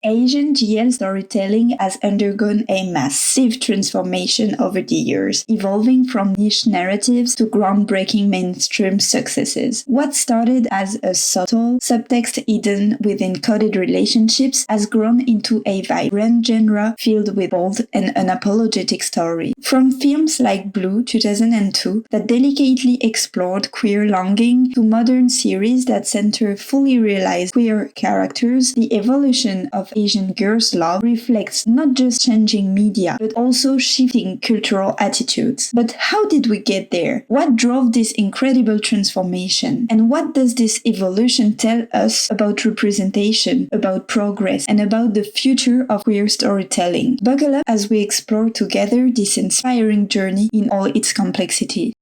Asian GL storytelling has undergone a massive transformation over the years, evolving from niche narratives to groundbreaking mainstream successes. What started as a subtle subtext hidden within coded relationships has grown into a vibrant genre filled with bold and unapologetic story. From films like Blue 2002 that delicately explored queer longing to modern series that center fully realized queer characters, the evolution of Asian girls' love reflects not just changing media, but also shifting cultural attitudes. But how did we get there? What drove this incredible transformation? And what does this evolution tell us about representation, about progress, and about the future of queer storytelling? Buckle up as we explore together this inspiring journey in all its complexity.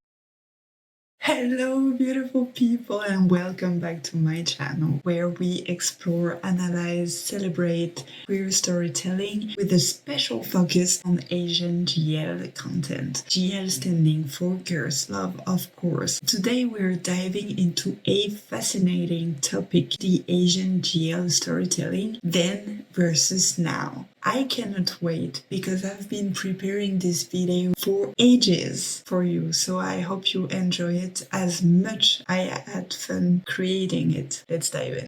Hello, beautiful people, and welcome back to my channel where we explore, analyze, celebrate queer storytelling with a special focus on Asian GL content. GL standing for Girls Love, of course. Today we're diving into a fascinating topic, the Asian GL storytelling then versus now. I cannot wait because I've been preparing this video for ages for you, so I hope you enjoy it as much I had fun creating it. Let's dive in.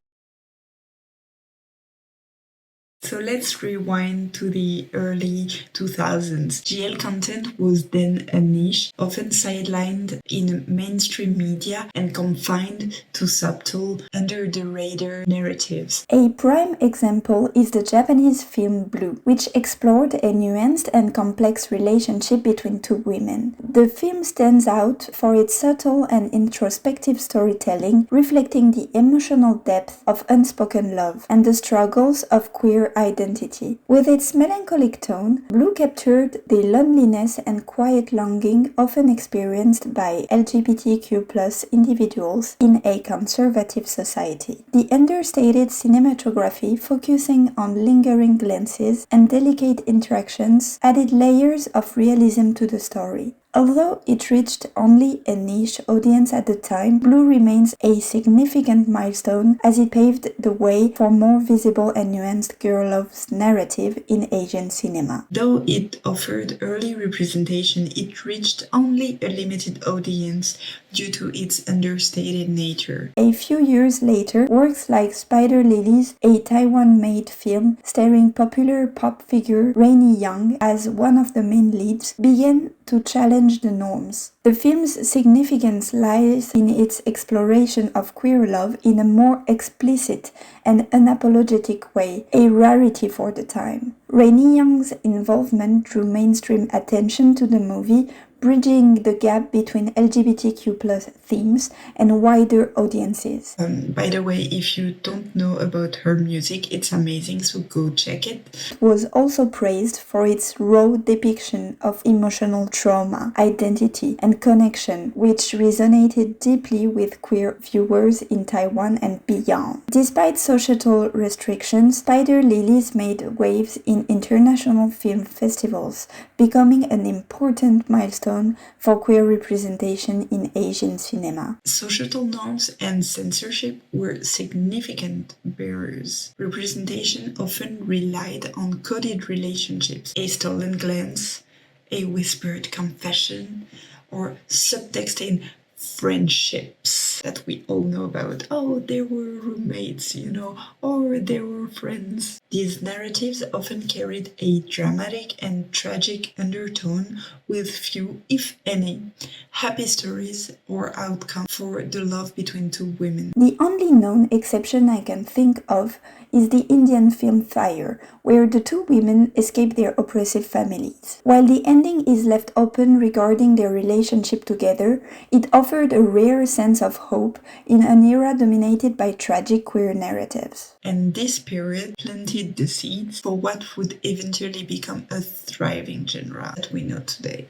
So let's rewind to the early 2000s. GL content was then a niche, often sidelined in mainstream media and confined to subtle, under-the-radar narratives. A prime example is the Japanese film Blue, which explored a nuanced and complex relationship between two women. The film stands out for its subtle and introspective storytelling, reflecting the emotional depth of unspoken love and the struggles of queer identity. With its melancholic tone, Blue captured the loneliness and quiet longing often experienced by LGBTQ+ individuals in a conservative society. The understated cinematography, focusing on lingering glances and delicate interactions, added layers of realism to the story. Although it reached only a niche audience at the time, Blue remains a significant milestone as it paved the way for more visible and nuanced girl love narrative in Asian cinema. Though it offered early representation, it reached only a limited audience due to its understated nature. A few years later, works like Spider Lilies, a Taiwan-made film starring popular pop figure Rainy Young as one of the main leads, began to challenge the norms. The film's significance lies in its exploration of queer love in a more explicit and unapologetic way, a rarity for the time. Rainy Young's involvement drew mainstream attention to the movie, bridging the gap between LGBTQ+ themes and wider audiences. By the way, if you don't know about her music, it's amazing, so go check it. It was also praised for its raw depiction of emotional trauma, identity, and connection, which resonated deeply with queer viewers in Taiwan and beyond. Despite societal restrictions, Spider Lilies made waves in international film festivals, becoming an important milestone for queer representation in Asian cinema. Societal norms and censorship were significant barriers. Representation often relied on coded relationships, a stolen glance, a whispered confession, or subtext in friendships that we all know about. Oh, they were roommates, or they were friends. These narratives often carried a dramatic and tragic undertone with few, if any, happy stories or outcomes for the love between two women. The only known exception I can think of is the Indian film Fire, where the two women escape their oppressive families. While the ending is left open regarding their relationship together, it offered a rare sense of hope in an era dominated by tragic queer narratives. And this period planted the seeds for what would eventually become a thriving genre that we know today.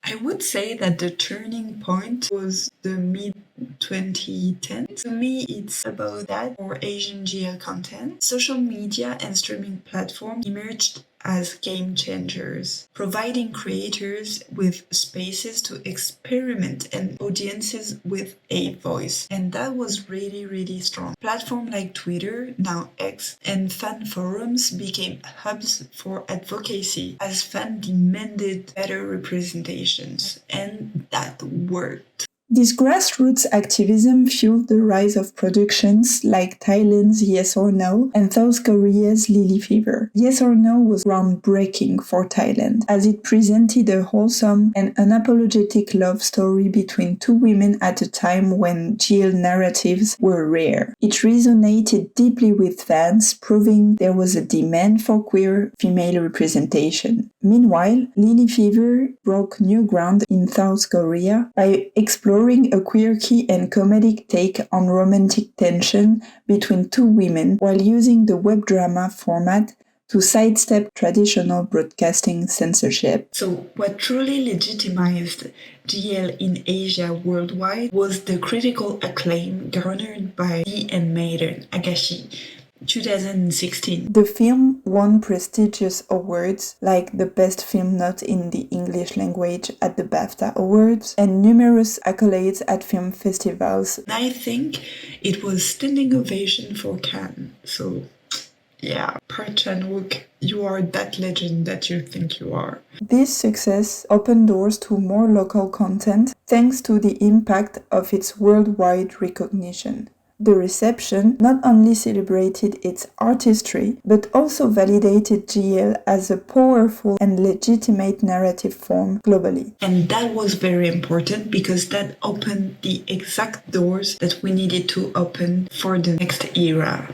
I would say that the turning point was the mid-2010s. To me, it's about that for Asian GL content. Social media and streaming platforms emerged as game changers, providing creators with spaces to experiment and audiences with a voice. And that was really, really strong. Platforms like Twitter, now X, and fan forums became hubs for advocacy as fans demanded better representations. And that worked. This grassroots activism fueled the rise of productions like Thailand's Yes or No and South Korea's Lily Fever. Yes or No was groundbreaking for Thailand, as it presented a wholesome and unapologetic love story between two women at a time when GL narratives were rare. It resonated deeply with fans, proving there was a demand for queer female representation. Meanwhile, Lily Fever broke new ground in South Korea by exploring a quirky and comedic take on romantic tension between two women while using the web drama format to sidestep traditional broadcasting censorship. So, what truly legitimized GL in Asia worldwide was the critical acclaim garnered by The Handmaiden, Agashi, 2016. The film won prestigious awards like the Best Film Not in the English Language at the BAFTA Awards and numerous accolades at film festivals. And I think it was standing ovation for Cannes. So, yeah, Park Chan-wook, you are that legend that you think you are. This success opened doors to more local content thanks to the impact of its worldwide recognition. The reception not only celebrated its artistry, but also validated GL as a powerful and legitimate narrative form globally. And that was very important because that opened the exact doors that we needed to open for the next era.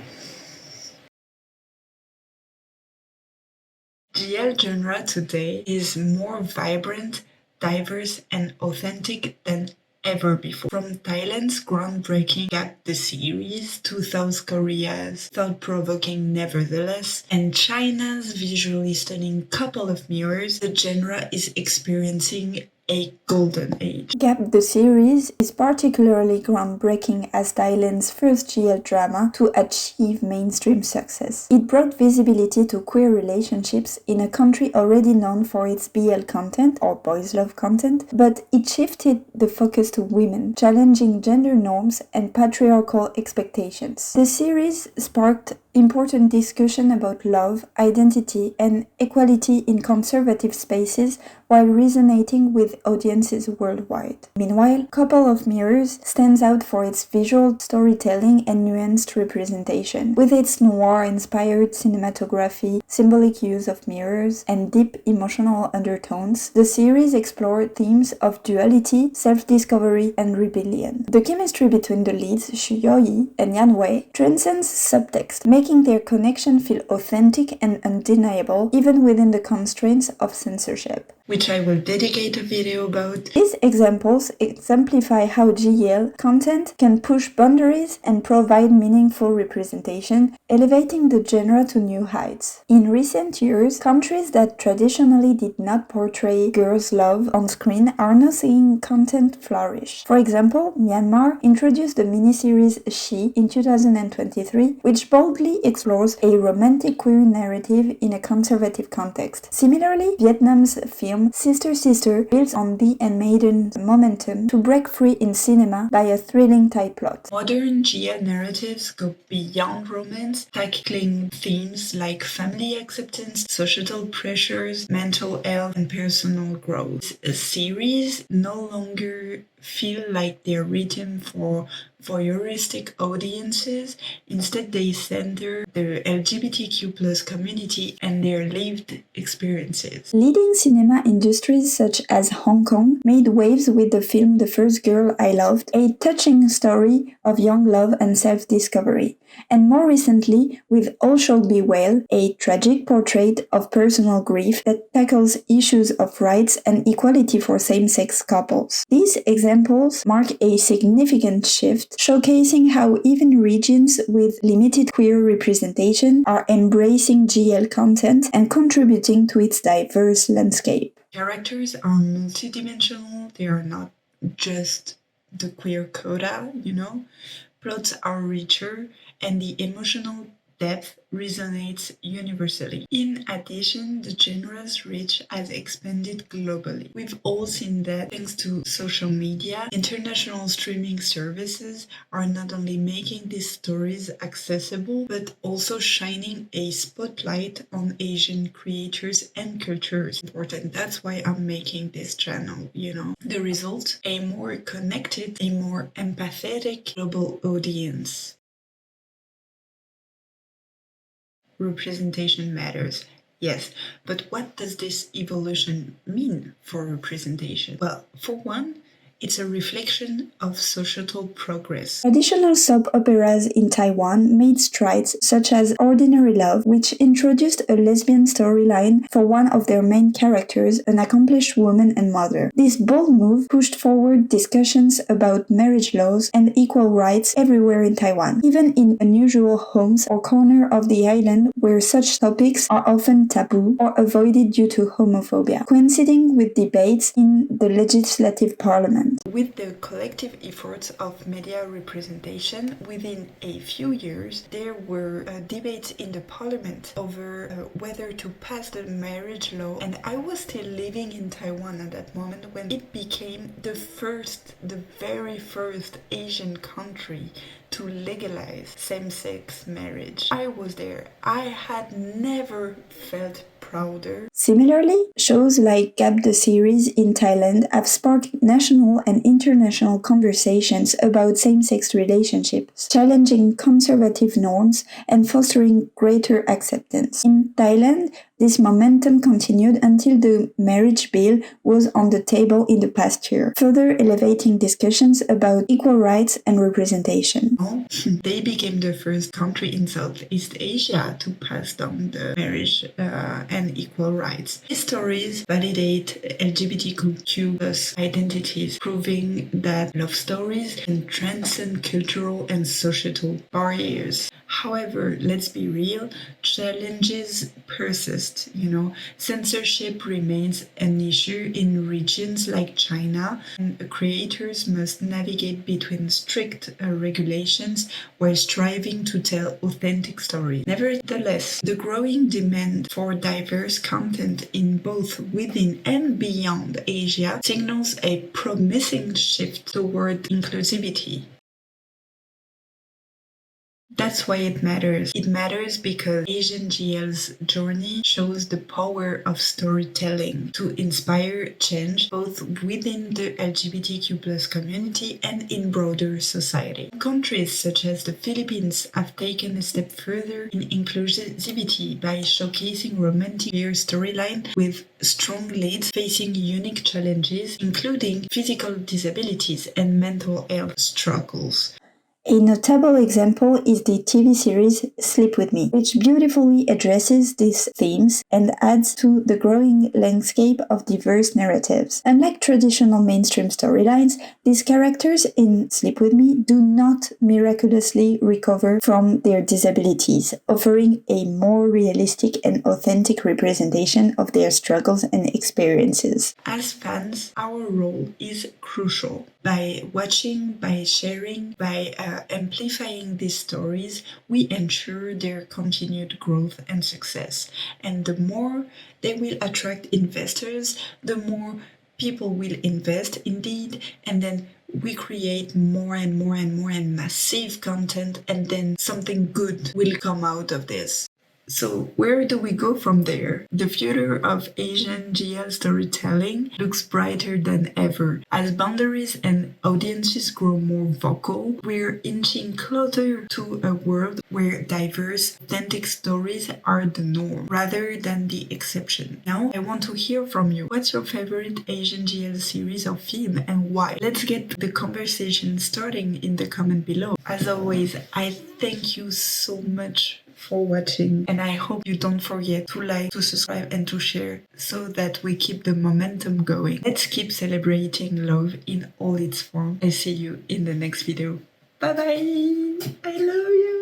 GL genre today is more vibrant, diverse, and authentic than ever before. From Thailand's groundbreaking Gap the series to South Korea's thought-provoking Nevertheless and China's visually stunning Couple of Mirrors, the genre is experiencing a golden age. Gap the series is particularly groundbreaking as Thailand's first GL drama to achieve mainstream success. It brought visibility to queer relationships in a country already known for its BL content or boys love content, but it shifted the focus to women, challenging gender norms and patriarchal expectations. The series sparked important discussion about love, identity, and equality in conservative spaces while resonating with audiences worldwide. Meanwhile, Couple of Mirrors stands out for its visual storytelling and nuanced representation. With its noir-inspired cinematography, symbolic use of mirrors, and deep emotional undertones, the series explored themes of duality, self-discovery, and rebellion. The chemistry between the leads, Shuyoyi and Yanwei, transcends subtext, making their connection feel authentic and undeniable even within the constraints of censorship. Which I will dedicate a video about. These examples exemplify how GL content can push boundaries and provide meaningful representation, elevating the genre to new heights. In recent years, countries that traditionally did not portray girls' love on screen are now seeing content flourish. For example, Myanmar introduced the miniseries She in 2023, which boldly explores a romantic queer narrative in a conservative context. Similarly, Vietnam's film Sister Sister builds on The Handmaiden's momentum to break free in cinema by a thrilling Thai plot. Modern GL narratives go beyond romance, tackling themes like family acceptance, societal pressures, mental health, and personal growth. A series no longer feel like they're written for voyeuristic audiences. Instead, they center the LGBTQ plus community and their lived experiences. Leading cinema industries such as Hong Kong made waves with the film The First Girl I Loved, a touching story of young love and self-discovery, and more recently with All Shall Be Well, a tragic portrait of personal grief that tackles issues of rights and equality for same-sex couples. These examples mark a significant shift, showcasing how even regions with limited queer representation are embracing GL content and contributing to its diverse landscape. Characters are multidimensional, they are not just the queer coda, Plots are richer, and the emotional depth resonates universally. In addition, the genre's reach has expanded globally. We've all seen that thanks to social media, international streaming services are not only making these stories accessible, but also shining a spotlight on Asian creators and cultures. Important. That's why I'm making this channel, The result? A more connected, a more empathetic global audience. Representation matters. Yes, but what does this evolution mean for representation? Well, for one, it's a reflection of societal progress. Traditional soap operas in Taiwan made strides such as Ordinary Love, which introduced a lesbian storyline for one of their main characters, an accomplished woman and mother. This bold move pushed forward discussions about marriage laws and equal rights everywhere in Taiwan, even in unusual homes or corners of the island where such topics are often taboo or avoided due to homophobia, coinciding with debates in the legislative parliament. With the collective efforts of media representation, within a few years, there were debates in the parliament over whether to pass the marriage law, and I was still living in Taiwan at that moment when it became the very first Asian country to legalize same-sex marriage. I was there. I had never felt prouder. Similarly, shows like Gap the series in Thailand have sparked national and international conversations about same-sex relationships, challenging conservative norms and fostering greater acceptance. In Thailand, this momentum continued until the marriage bill was on the table in the past year, further elevating discussions about equal rights and representation. They became the first country in Southeast Asia to pass down the marriage and equal rights. These stories validate LGBTQ+ identities, proving that love stories can transcend cultural and societal barriers. However, let's be real, challenges persist, Censorship remains an issue in regions like China, and creators must navigate between strict regulations while striving to tell authentic stories. Nevertheless, the growing demand for diverse content in both within and beyond Asia signals a promising shift toward inclusivity. That's why it matters. It matters because Asian GL's journey shows the power of storytelling to inspire change both within the LGBTQ+ community and in broader society. Countries such as the Philippines have taken a step further in inclusivity by showcasing romantic queer storyline with strong leads facing unique challenges, including physical disabilities and mental health struggles. A notable example is the TV series Sleep With Me, which beautifully addresses these themes and adds to the growing landscape of diverse narratives. Unlike traditional mainstream storylines, these characters in Sleep With Me do not miraculously recover from their disabilities, offering a more realistic and authentic representation of their struggles and experiences. As fans, our role is crucial. By watching, by sharing, by amplifying these stories, we ensure their continued growth and success. And the more they will attract investors, the more people will invest indeed, and then we create more and more and more and massive content, and then something good will come out of this. So where do we go from there? The future of Asian GL storytelling looks brighter than ever. As boundaries and audiences grow more vocal, we're inching closer to a world where diverse, authentic stories are the norm rather than the exception. Now, I want to hear from you. What's your favorite Asian GL series or film and why? Let's get the conversation starting in the comment below. As always, I thank you so much for watching, and I hope you don't forget to like, to subscribe and to share so that we keep the momentum going. Let's keep celebrating love in all its form. I see you in the next video. Bye bye! I love you!